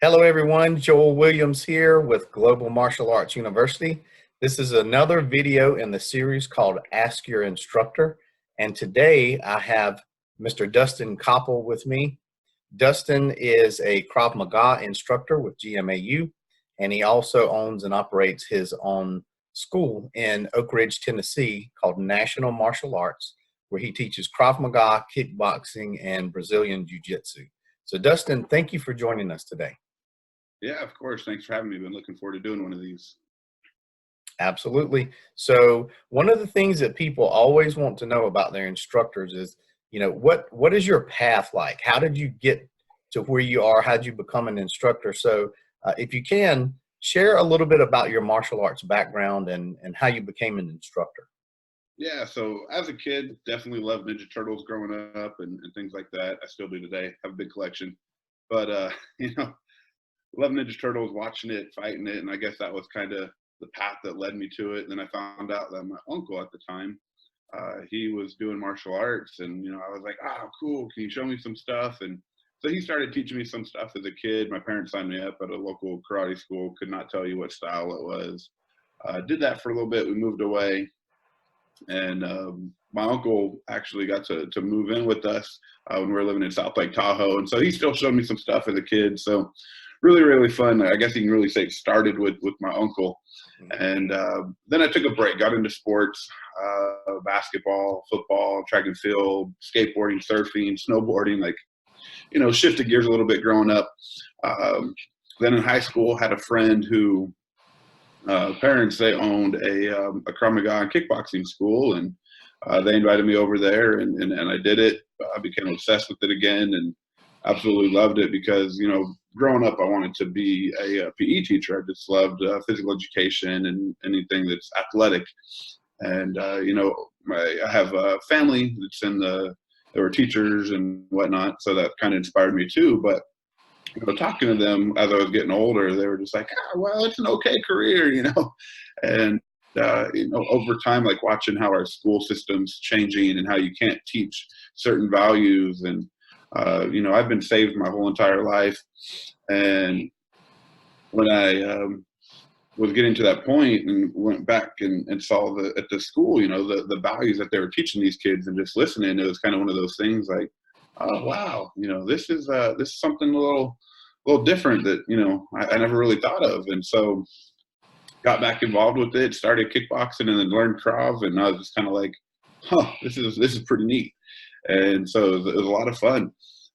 Hello, everyone. Joel Williams here with Global Martial Arts University. This is another video in the series called Ask Your Instructor. And today I have Mr. Dustin Koppel with me. Dustin is a Krav Maga instructor with GMAU, and he also owns and operates his own school in Oak Ridge, Tennessee called National Martial Arts, where he teaches Krav Maga, kickboxing, and Brazilian Jiu-Jitsu. So Dustin, thank you for joining us today. Yeah, of course. Thanks for having me. Been looking forward to doing one of these. Absolutely. So one of the things that people always want to know about their instructors is, what is your path like? How did you get to where you are? How did you become an instructor? So if you can, share a little bit about your martial arts background and how you became an instructor. Yeah, so as a kid, definitely loved Ninja Turtles growing up and things like that. I still do today. Have a big collection. But, love Ninja Turtles, watching it, fighting it. And I guess that was kind of the path that led me to it. And then I found out that my uncle at the time, he was doing martial arts. And, I was like, oh, cool. Can you show me some stuff? And so he started teaching me some stuff as a kid. My parents signed me up at a local karate school. Could not tell you what style it was. Did that for a little bit. We moved away. And my uncle actually got to move in with us when we were living in South Lake Tahoe. And so he still showed me some stuff as a kid. So really, really fun. I guess you can really say it started with my uncle. And then I took a break, got into sports, basketball, football, track and field, skateboarding, surfing, snowboarding, shifted gears a little bit growing up. Then in high school, had a friend who parents, they owned a Krav Maga and kickboxing school, and they invited me over there, and I did it. I became obsessed with it again, and absolutely loved it because, growing up, I wanted to be a PE teacher. I just loved physical education and anything that's athletic. And, I have a family they were teachers and whatnot, so that kind of inspired me too. But talking to them as I was getting older, they were just like, well, it's an okay career, and, over time, like watching how our school system's changing and how you can't teach certain values. And, I've been saved my whole entire life. And when I was getting to that point and went back and saw at the school, the values that they were teaching these kids and just listening, it was kind of one of those things like, oh, wow, this is something a little different that, I never really thought of. And so got back involved with it, started kickboxing and then learned Krav. And I was just kind of like, this is pretty neat. And so it was a lot of fun.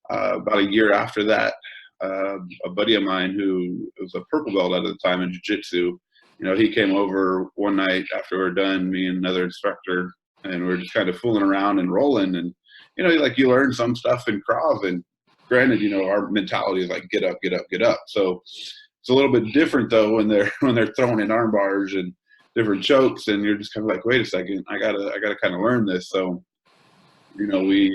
About a year after that, a buddy of mine who was a purple belt at the time in jiu-jitsu, he came over one night after we were done, me and another instructor, and we were just kind of fooling around and rolling. And, you learn some stuff in Krav, and granted, our mentality is like, get up, get up, get up. So it's a little bit different though when they're throwing in arm bars and different chokes, and you're just kind of like, wait a second, I gotta kind of learn this. So, we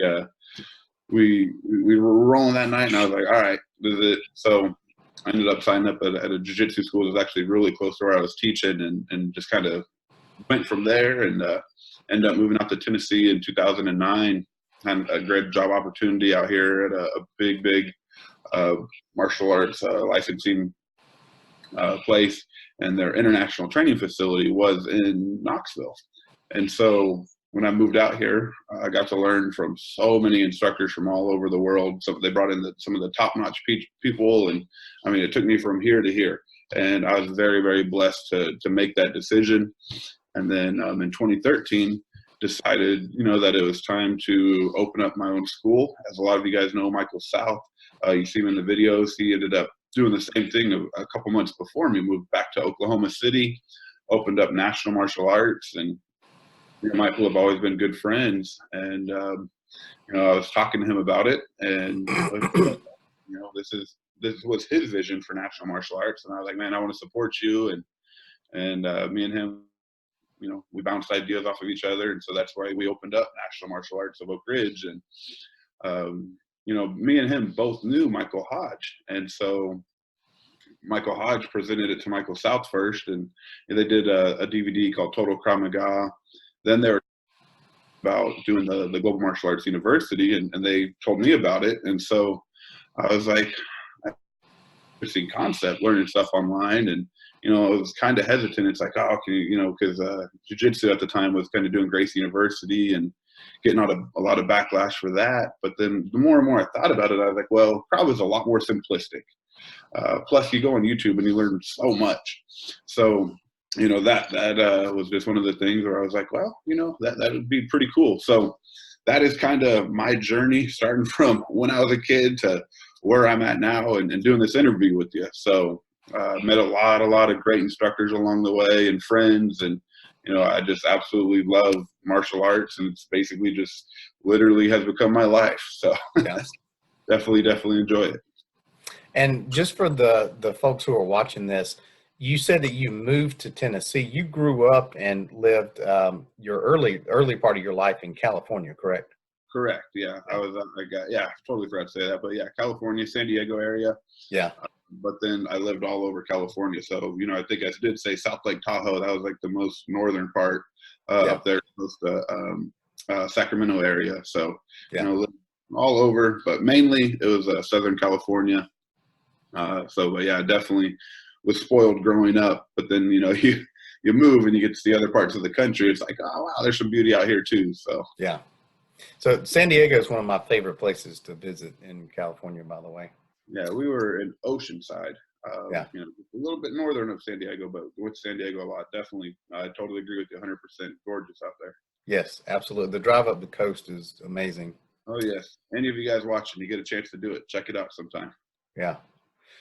were rolling that night, and I was like, all right, this is it. So I ended up signing up at a jiu-jitsu school that was actually really close to where I was teaching, and just kind of went from there, and ended up moving out to Tennessee in 2009. Had a great job opportunity out here at a big martial arts licensing place, and their international training facility was in Knoxville. And so when I moved out here, I got to learn from so many instructors from all over the world. So they brought in some of the top-notch people, and I mean, it took me from here to here. And I was very, very blessed to make that decision. And then in 2013, decided, that it was time to open up my own school. As a lot of you guys know, Michael South, you see him in the videos. He ended up doing the same thing a couple months before me. Moved back to Oklahoma City, opened up National Martial Arts, and Michael have always been good friends. And I was talking to him about it, and this was his vision for National Martial Arts, and I was like, man, I want to support you. And me and him, we bounced ideas off of each other, and so that's why we opened up National Martial Arts of Oak Ridge. And me and him both knew Michael Hodge, and so Michael Hodge presented it to Michael South first, and they did a DVD called Total Krav Maga. Then they were about doing the Global Martial Arts University, and they told me about it. And so I was like, interesting concept, learning stuff online. And, you know, I was kind of hesitant. It's like, oh, can you know, because jiu-jitsu at the time was kind of doing Grace University and getting a lot of backlash for that. But then the more and more I thought about it, I was like, well, Krav is a lot more simplistic. Plus, you go on YouTube and you learn so much. So, you know, that was just one of the things where I was like, well, you know, that would be pretty cool. So that is kind of my journey, starting from when I was a kid to where I'm at now, and doing this interview with you. So met a lot of great instructors along the way, and friends, and, you know, I just absolutely love martial arts, and it's basically just literally has become my life. So Yeah. definitely enjoy it. And just for the folks who are watching this, you said that you moved to Tennessee. You grew up and lived your early part of your life in California, correct? Correct. Yeah, I was. Totally forgot to say that, but yeah, California, San Diego area. Yeah. But then I lived all over California. So, you know, I think I did say South Lake Tahoe. That was like the most northern part up there, close to Sacramento area. So, you know, lived all over, but mainly it was Southern California. But yeah, definitely was spoiled growing up. But then, you know, you move and you get to see other parts of the country. It's like, oh wow, there's some beauty out here too. So yeah. So San Diego is one of my favorite places to visit in California, by the way. Yeah, we were in Oceanside. You know, a little bit northern of San Diego, but with San Diego a lot. Definitely, I totally agree with you. 100% gorgeous out there. Yes, absolutely. The drive up the coast is amazing. Oh yes. Any of you guys watching, you get a chance to do it, check it out sometime. Yeah.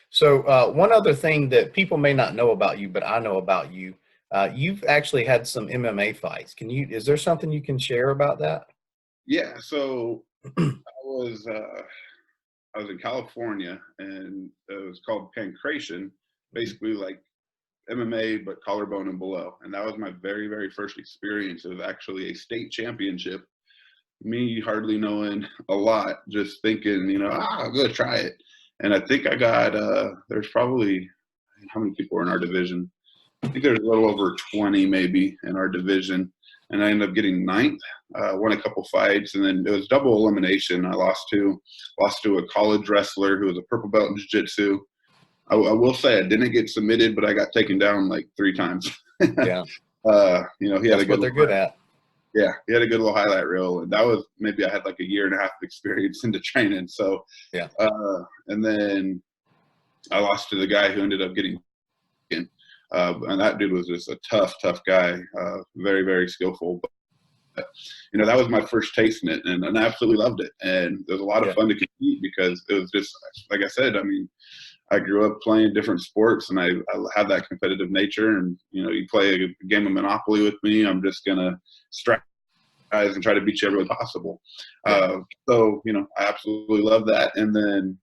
So one other thing that people may not know about you, but I know about you, you've actually had some MMA fights. Is there something you can share about that? Yeah. So I was in California, and it was called pancration, basically like MMA, but collarbone and below. And that was my very first experience. It was actually a state championship. Me hardly knowing a lot, just thinking, you know, I'm going to try it. And I think I got, there's probably, how many people were in our division? I think there's a little over 20 maybe in our division. And I ended up getting ninth, won a couple fights, and then it was double elimination. I lost to a college wrestler who was a purple belt in jiu-jitsu. I will say I didn't get submitted, but I got taken down like 3 times. Yeah. You know, he had That's what they're good at. Yeah, he had a good little highlight reel, and that was maybe I had like a year and a half of experience into training. So yeah, and then I lost to the guy who ended up getting in, and that dude was just a tough guy, very skillful. But you know, that was my first taste in it, and I absolutely loved it. And it was a lot of fun to compete because it was just like I said. I mean, I grew up playing different sports, and I have that competitive nature. And you know, you play a game of Monopoly with me, I'm just gonna strike guys and try to beat you every way possible. So you know, I absolutely love that. And then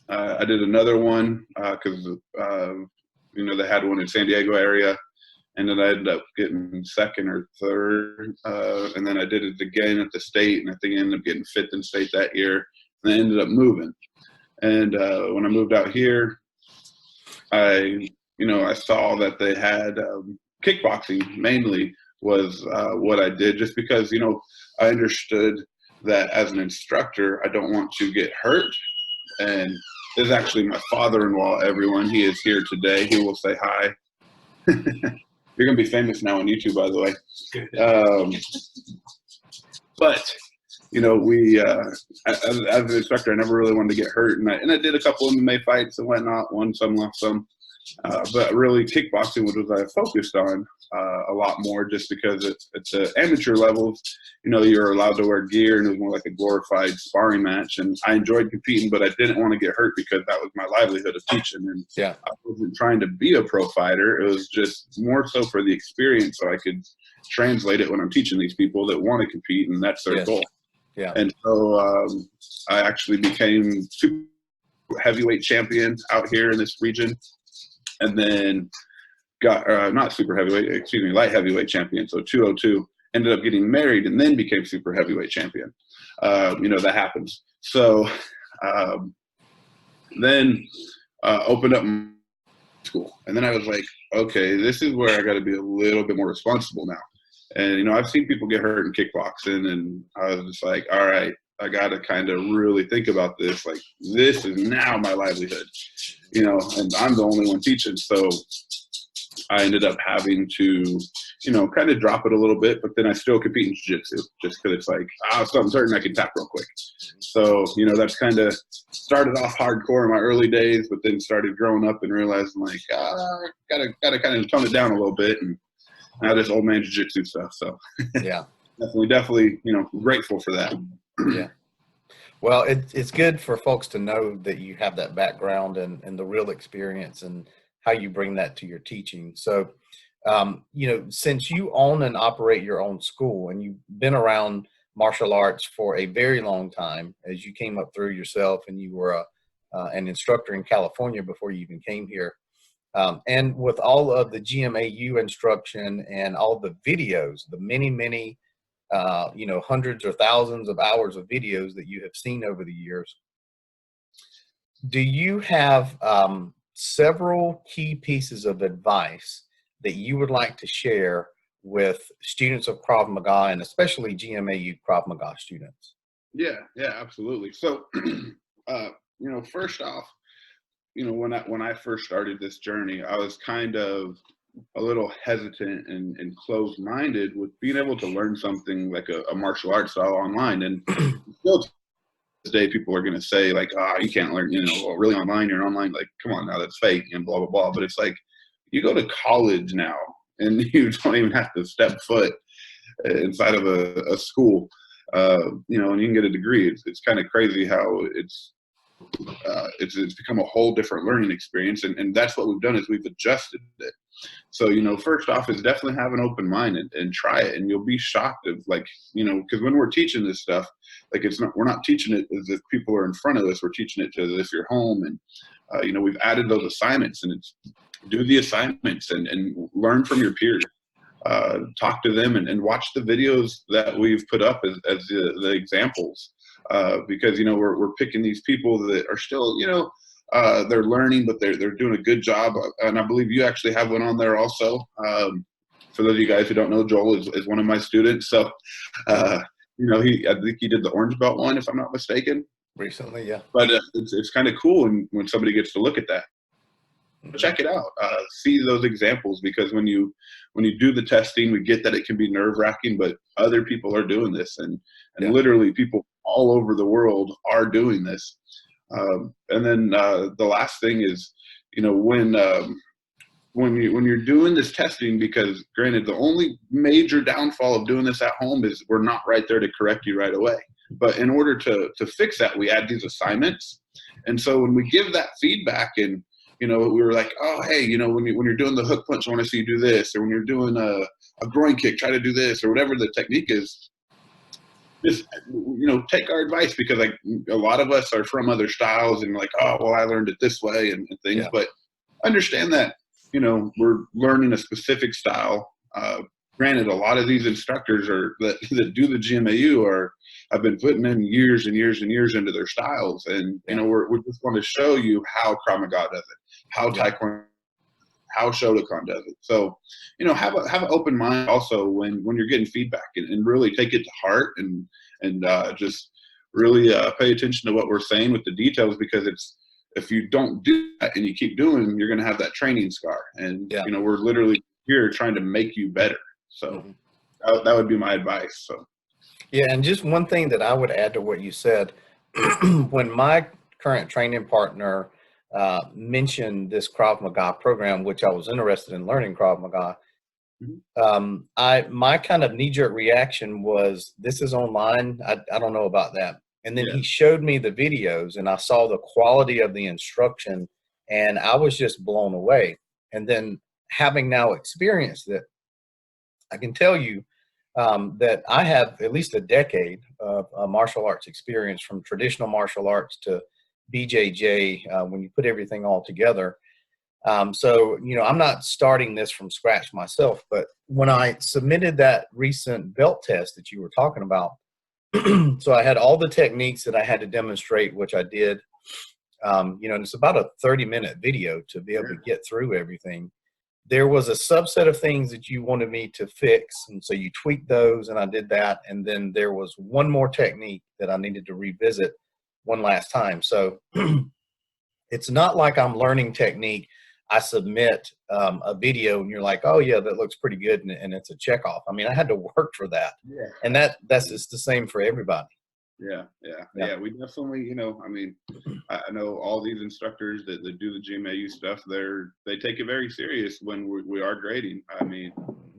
I did another one because you know, they had one in San Diego area, and then I ended up getting second or third. And then I did it again at the state, and I think I ended up getting fifth in state that year. And I ended up moving. And when I moved out here, I saw that they had kickboxing mainly was what I did, just because, you know, I understood that as an instructor, I don't want to get hurt. And this is actually my father-in-law, everyone. He is here today. He will say hi. You're going to be famous now on YouTube, by the way. But you know, we as an instructor, I never really wanted to get hurt, and I did a couple of MMA fights and whatnot, won some, lost some, but really kickboxing was I focused on a lot more, just because at the amateur levels, you know, you're allowed to wear gear, and it was more like a glorified sparring match, and I enjoyed competing, but I didn't want to get hurt because that was my livelihood of teaching, and I wasn't trying to be a pro fighter. It was just more so for the experience, so I could translate it when I'm teaching these people that want to compete, and that's their goal. Yeah. And so I actually became super heavyweight champion out here in this region, and then got not super heavyweight, excuse me, light heavyweight champion. So 202. Ended up getting married and then became super heavyweight champion. You know, that happens. So then opened up school, and then I was like, okay, this is where I got to be a little bit more responsible now. And, you know, I've seen people get hurt in kickboxing, and I was just like, all right, I got to kind of really think about this. Like, this is now my livelihood. you know, and I'm the only one teaching. So I ended up having to, you know, kind of drop it a little bit, but then I still compete in jiu-jitsu just because it's like, something's hurting, I can tap real quick. So, you know, that's kind of started off hardcore in my early days, but then started growing up and realizing like, gotta kind of tone it down a little bit. And now this old man jiu-jitsu stuff. So Yeah, definitely, you know, grateful for that. yeah. Well, it's good for folks to know that you have that background and the real experience and how you bring that to your teaching. So, you know, since you own and operate your own school and you've been around martial arts for a very long time, as you came up through yourself and you were an instructor in California before you even came here. And with all of the GMAU instruction and all the videos, the many, you know, hundreds or thousands of hours of videos that you have seen over the years, do you have several key pieces of advice that you would like to share with students of Krav Maga and especially GMAU Krav Maga students? Yeah, absolutely. So, you know, first off, you know, when I first started this journey, I was kind of a little hesitant and closed-minded with being able to learn something like a martial arts style online. And still to this day, people are going to say like, you can't learn, you know, really online, you're online. Like, come on now, that's fake and blah, blah, blah. But it's like, you go to college now and you don't even have to step foot inside of a school, you know, and you can get a degree. It's kind of crazy how it's become a whole different learning experience. And that's what we've done is we've adjusted it. So, you know, first off is definitely have an open mind and try it. And you'll be shocked of like, you know, because when we're teaching this stuff, like we're not teaching it as if people are in front of us. We're teaching it as if you're home. And, you know, we've added those assignments and it's do the assignments and learn from your peers. Talk to them and watch the videos that we've put up as the examples. Because, you know, we're picking these people that are still, you know, they're learning, but they're doing a good job. And I believe you actually have one on there also. For those of you guys who don't know, Joel is one of my students. So, you know, I think he did the orange belt one, if I'm not mistaken. Recently, yeah. But it's kind of cool when somebody gets to look at that. Check it out. See those examples, because when you do the testing, we get that it can be nerve-wracking, but other people are doing this, and literally people all over the world are doing this. And then the last thing is, you know, when you're doing this testing, because granted, the only major downfall of doing this at home is we're not right there to correct you right away. But in order to fix that, we add these assignments. And so when we give that feedback and, you know, we were like, oh, hey, you know, when you're doing the hook punch, I want to see you do this. Or when you're doing a groin kick, try to do this, or whatever the technique is. Just, you know, take our advice, because like a lot of us are from other styles and like, oh, well, I learned it this way and things. But understand that, you know, we're learning a specific style. Granted, a lot of these instructors that do the GMAU have been putting in years and years and years into their styles. And, you know, we're just going to show you how Krav Maga does it, how Taekwondo, how Shotokan does it. So, you know, have an open mind also when you're getting feedback, and really take it to heart and just really pay attention to what we're saying with the details, because if you don't do that and you keep doing, you're going to have that training scar. And, you know, we're literally here trying to make you better. So that would be my advice. So. Yeah, and just one thing that I would add to what you said, when my current training partner mentioned this Krav Maga program, which I was interested in learning Krav Maga, my kind of knee-jerk reaction was, this is online, I don't know about that. And then he showed me the videos and I saw the quality of the instruction and I was just blown away. And then having now experienced it, I can tell you that I have at least a decade of martial arts experience, from traditional martial arts to BJJ, when you put everything all together. So, you know, I'm not starting this from scratch myself, but when I submitted that recent belt test that you were talking about, so I had all the techniques that I had to demonstrate, which I did, you know, and it's about a 30-minute video to be able to get through everything. There was a subset of things that you wanted me to fix, and so you tweaked those, and I did that. And then there was one more technique that I needed to revisit one last time. So It's not like I'm learning technique. I submit a video and you're like, oh yeah, that looks pretty good, and it's a check off. I mean, I had to work for that, Yeah. and that's just the same for everybody. Yeah, yeah, Yeah. yeah. We definitely, I mean, I know all these instructors that do the GMAU stuff. They take it very serious when we are grading. I mean,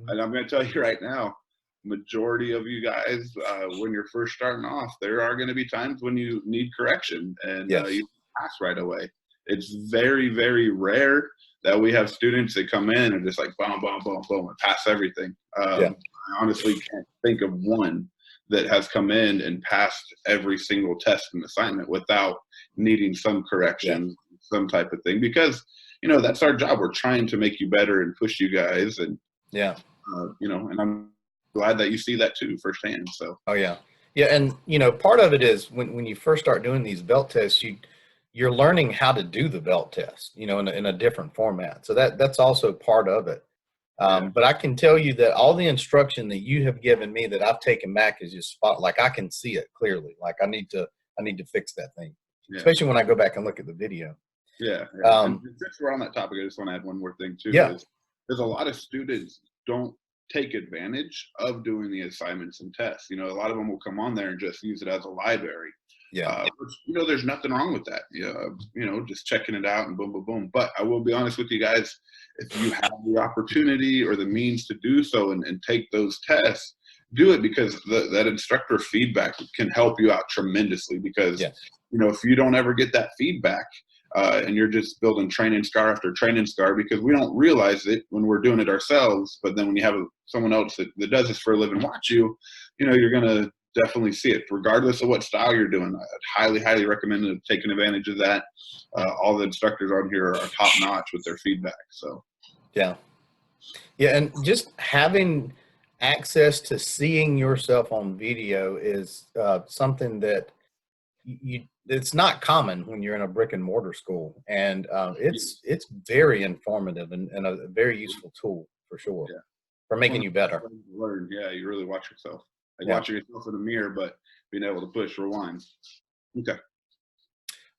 and I'm going to tell you right now, majority of you guys, when you're first starting off, there are going to be times when you need correction and Yes. you pass right away. It's very, very rare that we have students that come in and just like boom, boom, boom, boom, and pass everything. Yeah. I honestly can't think of one that has come in and passed every single test and assignment without needing some correction, some type of thing, because that's our job. We're trying to make you better and push you guys, and Yeah. and I'm glad that you see that too firsthand. So Oh yeah. Yeah, and part of it is when you first start doing these belt tests, you're learning how to do the belt test, in a different format. So that's also part of it. But I can tell you that all the instruction that you have given me that I've taken back is just spot, like I can see it clearly. Like I need to fix that thing, especially when I go back and look at the video. Yeah. And since we're on that topic, I just want to add one more thing too. Yeah. Is there's a lot of students don't take advantage of doing the assignments and tests. A lot of them will come on there and just use it as a library. Yeah. Which, there's nothing wrong with that. Just checking it out and boom, boom, boom. But I will be honest with you guys, if you have the opportunity or the means to do so and take those tests, do it, because that instructor feedback can help you out tremendously. Because, if you don't ever get that feedback, and you're just building training scar after training scar, because we don't realize it when we're doing it ourselves. But then when you have someone else that does this for a living watch you, you're going to definitely see it, regardless of what style you're doing. I'd highly, highly recommend taking advantage of that. All the instructors on here are top notch with their feedback. So, yeah, and just having access to seeing yourself on video is something that it's not common when you're in a brick and mortar school, and it's very informative and a very useful tool for sure for making you better. Learn, you really watch yourself. Watching yourself in the mirror, but being able to push rewind. Okay.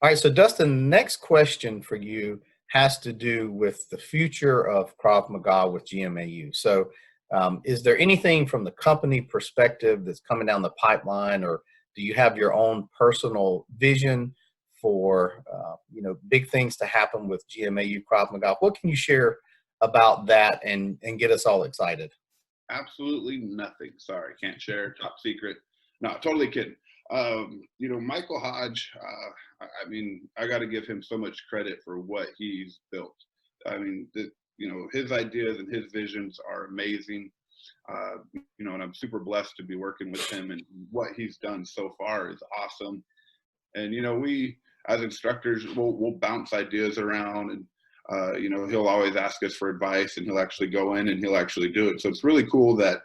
All right, so Dustin, the next question for you has to do with the future of Krav Maga with GMAU. So is there anything from the company perspective that's coming down the pipeline, or do you have your own personal vision for big things to happen with GMAU Krav Maga? What can you share about that and get us all excited? Absolutely nothing. Sorry, can't share. Top secret. No, totally kidding. Michael Hodge, I mean, I got to give him so much credit for what he's built. I mean, his ideas and his visions are amazing. And I'm super blessed to be working with him, and what he's done so far is awesome. And, we as instructors, we'll bounce ideas around, and he'll always ask us for advice, and he'll actually go in and he'll actually do it. So it's really cool that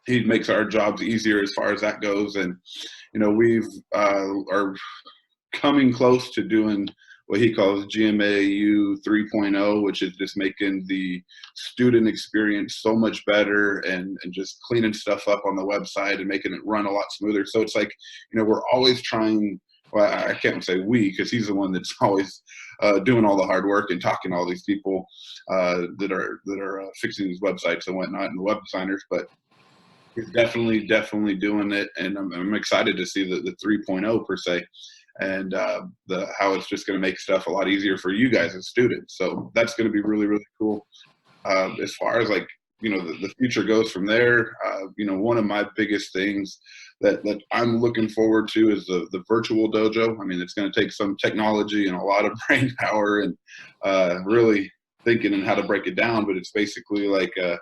he makes our jobs easier as far as that goes. And, we've are coming close to doing what he calls GMAU 3.0, which is just making the student experience so much better, and just cleaning stuff up on the website and making it run a lot smoother. So it's like, we're always trying. Well, I can't say we, because he's the one that's always doing all the hard work and talking to all these people that are fixing these websites and whatnot, and the web designers. But he's definitely doing it, and I'm excited to see the 3.0 per se, and how it's just going to make stuff a lot easier for you guys as students. So that's going to be really, really cool. As far as the future goes from there, one of my biggest things that I'm looking forward to is the virtual dojo. I mean, it's going to take some technology and a lot of brain power and really thinking and how to break it down, but it's basically like a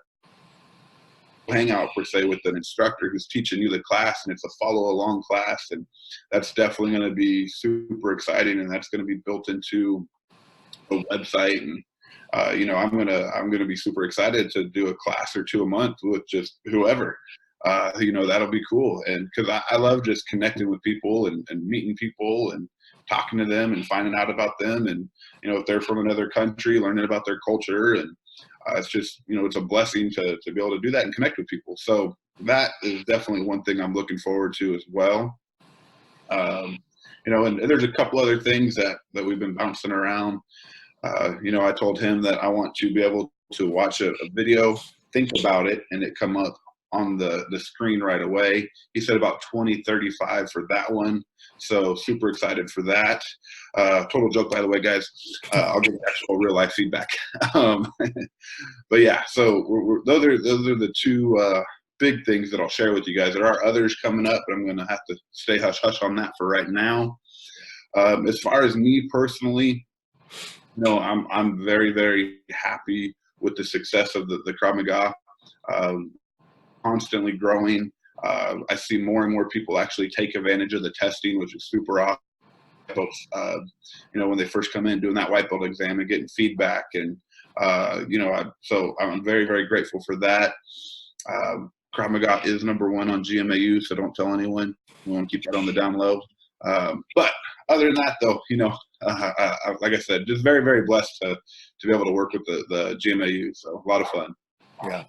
hangout per se with an instructor who's teaching you the class, and it's a follow along class, and that's definitely going to be super exciting, and that's going to be built into the website. And I'm gonna be super excited to do a class or two a month with just whoever. That'll be cool, and because I love just connecting with people and meeting people and talking to them and finding out about them, and if they're from another country, learning about their culture, and it's just it's a blessing to be able to do that and connect with people. So that is definitely one thing I'm looking forward to as well. you know, and there's a couple other things that we've been bouncing around. You know, I told him that I want to be able to watch a video, think about it, and it come up on the screen right away. He said about 2035 for that one. So super excited for that. Total joke, by the way, guys. I'll give actual real life feedback. But yeah, so those are the two big things that I'll share with you guys. There are others coming up, but I'm going to have to stay hush hush on that for right now. As far as me personally, you know, I'm very, very happy with the success of the Krav Maga. Constantly growing. I see more and more people actually take advantage of the testing, which is super awesome. You know, when they first come in, doing that white belt exam and getting feedback, and you know, so I'm very, very grateful for that. Krav Maga is #1 on GMAU, so don't tell anyone. We want to keep that on the down low. But other than that, though, you know, like I said, just very, very blessed to be able to work with the GMAU. So a lot of fun. Yeah.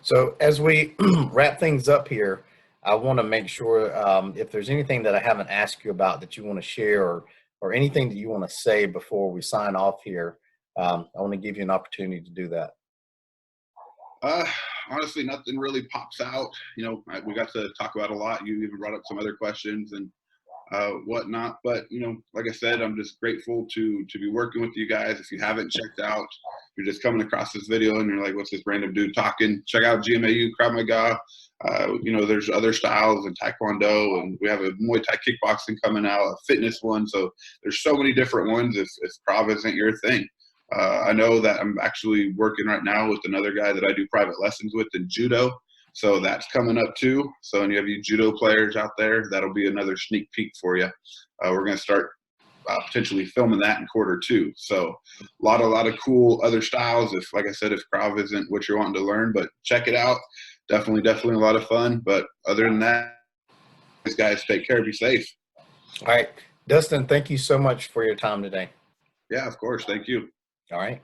So as we wrap things up here, I want to make sure if there's anything that I haven't asked you about that you want to share, or anything that you want to say before we sign off here, I want to give you an opportunity to do that. Honestly, nothing really pops out. You know, we got to talk about a lot. You even brought up some other questions and whatnot. But, you know, like I said, I'm just grateful to be working with you guys. If you haven't checked out, you're just coming across this video and you're like, what's this random dude talking? Check out GMAU Krav Maga. You know, there's other styles in Taekwondo, and we have a Muay Thai kickboxing coming out, a fitness one. So there's so many different ones if Krav isn't your thing. I know that I'm actually working right now with another guy that I do private lessons with in judo. So that's coming up too. So any of you judo players out there, that'll be another sneak peek for you. We're going to start potentially filming that in Q2. So a lot of cool other styles. If, like I said, if Krav isn't what you're wanting to learn, but check it out. Definitely a lot of fun. But other than that, these guys, take care, be safe. All right, Dustin, thank you so much for your time today. Yeah, of course. Thank you. All right.